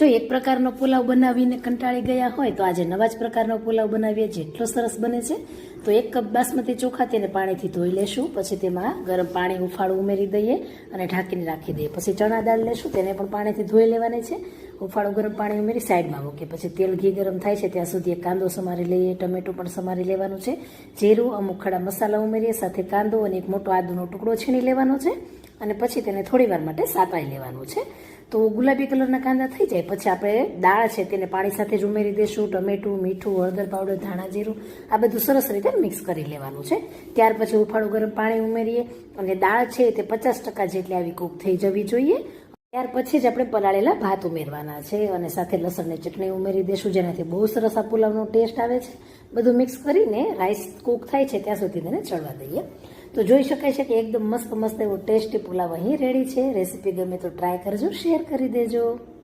જો એક પ્રકારનો પુલાવ બનાવીને કંટાળી ગયા હોય તો આજે નવા જ પ્રકારનો પુલાવ બનાવીએ, જેટલો સરસ બને છે. તો 1 કપ બાસમતી ચોખા તેને પાણીથી ધોઈ લેશું, પછી તેમાં ગરમ પાણી ઉફાળું ઉમેરી દઈએ અને ઢાંકીને રાખી દઈએ. પછી ચણા દાળ લેશું, તેને પણ પાણીથી ધોઈ લેવાની છે. ઉફાળું ગરમ પાણી ઉમેરી સાઈડમાં મૂકીએ. પછી તેલ ઘી ગરમ થાય છે ત્યાં સુધી એક કાંદો સમારી લઈએ, ટમેટું પણ સમારી લેવાનું છે, જીરું, અમુક ખડા મસાલા ઉમેરીએ, સાથે કાંદો અને એક મોટો આદુનો ટુકડો છીણી લેવાનો છે અને પછી તેને થોડી વાર માટે સાતળી લેવાનું છે. તો ગુલાબી કલરના કાંદા થઈ જાય પછી આપણે દાળ છે તેને પાણી સાથે જ ઉમેરી દઈશું. ટમેટું, મીઠું, હળદર પાવડર, ધાણા જીરું આ બધું સરસ રીતે મિક્સ કરી લેવાનું છે. ત્યાર પછી ઉફાળું ગરમ પાણી ઉમેરીએ અને દાળ છે તે 50% જેટલી આવી કૂક થઈ જવી જોઈએ. ત્યાર પછી જ આપણે પલાળેલા ભાત ઉમેરવાના છે અને સાથે લસણની ચટણી ઉમેરી દઈશું, જેનાથી બહુ સરસ આ પુલાવનો ટેસ્ટ આવે છે. બધું મિક્સ કરીને રાઈસ કૂક થાય છે ત્યાં સુધી તેને ચડવા દઈએ. તો જોઈ શકાય છે કે એકદમ મસ્ત એવો ટેસ્ટી પુલાવ અહીં રેડી છે. રેસીપી ગમે તો ટ્રાય કરજો, શેર કરી દેજો.